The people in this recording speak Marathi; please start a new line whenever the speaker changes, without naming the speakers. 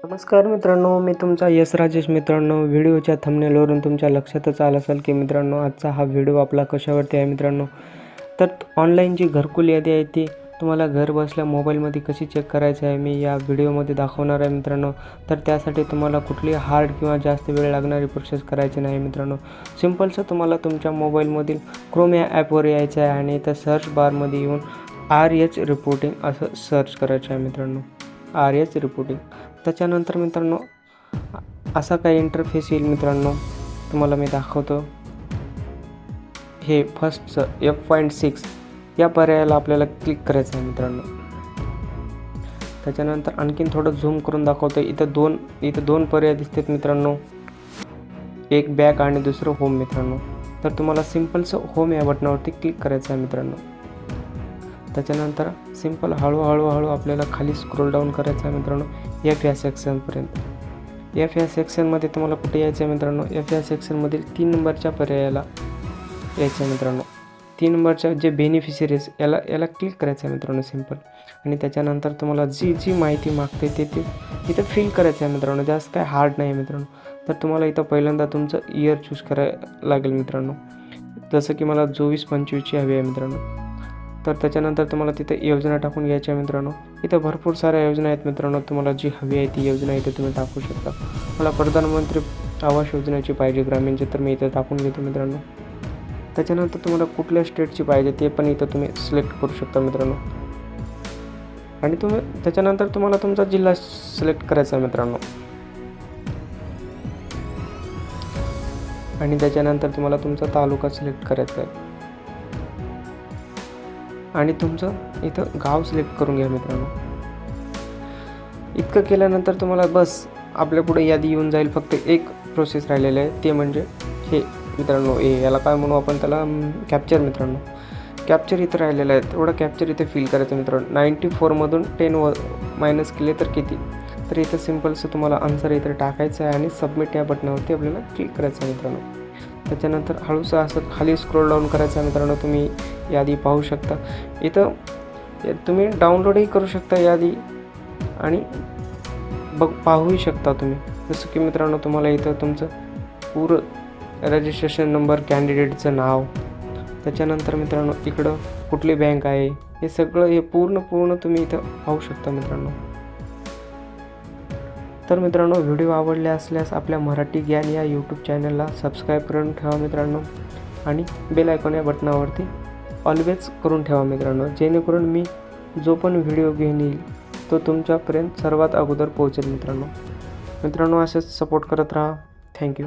नमस्कार मित्रांनो, मी तुमचा यश राजेश मित्रांनो. व्हिडिओच्या थंबनेलवरून तुमच्या लक्षातच आलं असेल की मित्रांनो आजचा हा व्हिडिओ आपला कशावरती आहे मित्रांनो. तर ऑनलाईन जी घरकुल यादी आहे ती तुम्हाला घर बसल्या मोबाईलमध्ये कशी चेक करायची आहे मी या व्हिडिओमध्ये दाखवणार आहे मित्रांनो. तर त्यासाठी तुम्हाला कुठली हार्ड किंवा जास्त वेळ लागणारी प्रोसेस करायची नाही मित्रांनो. सिम्पलचं तुम्हाला तुमच्या मोबाईलमधील क्रोम या ॲपवर यायचं आहे आणि त्या सर्च बारमध्ये येऊन RH रिपोर्टिंग असं सर्च करायचं आहे मित्रांनो. RH reporting. त्याच्यानंतर मित्रांनो असा काही इंटरफेस येईल मित्रांनो, तुम्हाला मी दाखवतो. हे फर्स्टचं F.6 या पर्यायाला आपल्याला क्लिक करायचं आहे मित्रांनो. त्याच्यानंतर आणखीन थोडं झूम करून दाखवतो. इथं दोन पर्याय दिसतात मित्रांनो, एक बॅक आणि दुसरं होम मित्रांनो. तर तुम्हाला सिम्पलचं होम या बटनावरती क्लिक करायचं आहे मित्रांनो. त्याच्यानंतर सिम्पल हळूहळू आपल्याला खाली स्क्रोल डाऊन करायचं आहे मित्रांनो F या सेक्शनपर्यंत. F या सेक्शनमध्ये तुम्हाला कुठे यायचं आहे मित्रांनो, F या सेक्शनमधील 3 नंबरच्या पर्यायाला यायचं आहे मित्रांनो. 3 नंबरच्या जे बेनिफिशरीज याला क्लिक करायचं आहे मित्रांनो सिम्पल. आणि त्याच्यानंतर तुम्हाला जी माहिती मागते ते इथं फिल करायचं आहे मित्रांनो. जास्त काय हार्ड नाही मित्रांनो. तर तुम्हाला इथं पहिल्यांदा तुमचं इयर चूज करायला लागेल मित्रांनो. जसं की मला 24-25ची हवी आहे मित्रांनो. तर त्याच्यानंतर तुम्हाला तिथे योजना टाकून घ्यायची आहे मित्रांनो. इथं भरपूर साऱ्या योजना आहेत मित्रांनो. तुम्हाला जी हवी आहे ती योजना इथे तुम्ही टाकू शकता. मला प्रधानमंत्री आवास योजनेची पाहिजे ग्रामीणची, तर मी इथं टाकून घेतो मित्रांनो. त्याच्यानंतर तुम्हाला कुठल्या स्टेटची पाहिजे ते पण इथं तुम्ही सिलेक्ट करू शकता मित्रांनो. आणि त्याच्यानंतर तुम्हाला तुमचा जिल्हा सिलेक्ट करायचा आहे मित्रांनो. आणि त्याच्यानंतर तुम्हाला तुमचा तालुका सिलेक्ट करायचा आहे. आणि तुमचं इथं गाव सिलेक्ट करून घ्या मित्रांनो. इतकं केल्यानंतर तुम्हाला बस आपल्या पुढे यादी येऊन जाईल. फक्त एक प्रोसेस राहिलेलं आहे, ते म्हणजे हे मित्रांनो, याला काय म्हणू आपण, त्याला कॅप्चर मित्रांनो. कॅप्चर इथं राहिलेलं आहे, तेवढं कॅप्चर इथे फिल करायचं मित्रांनो. 94मधून 10 मायनस केले तर किती, तर इथं सिम्पलचं तुम्हाला आन्सर इथं टाकायचं आहे आणि सबमिट या बटनावरती आपल्याला क्लिक करायचं आहे मित्रांनो. त्याच्यानंतर हळूसं असं खाली स्क्रोल डाऊन करायचं आहे मित्रांनो. तुम्ही यादी पाहू शकता. इथं तुम्ही डाउनलोडही करू शकता यादी आणि पाहूही शकता तुम्ही. जसं की मित्रांनो तुम्हाला इथं तुमचं पूर्ण रजिस्ट्रेशन नंबर, कॅन्डिडेटचं नाव, त्याच्यानंतर मित्रांनो इकडं कुठली बँक आहे हे सगळं हे पूर्ण तुम्ही इथं पाहू शकता मित्रांनो. तर मित्रांनो व्हिडिओ आवडले असल्यास आपल्या मराठी ज्ञान या यूट्यूब चॅनलला सबस्क्राईब करून ठेवा मित्रांनो. आणि बेल आयकॉन या बटनावरती ऑलवेज करून ठेवा मित्रांनो, जेणेकरून मी जो पण व्हिडिओ घेऊन येईल तो तुमच्यापर्यंत सर्वात अगोदर पोहोचेल मित्रांनो. असेच सपोर्ट करत राहा. थँक्यू.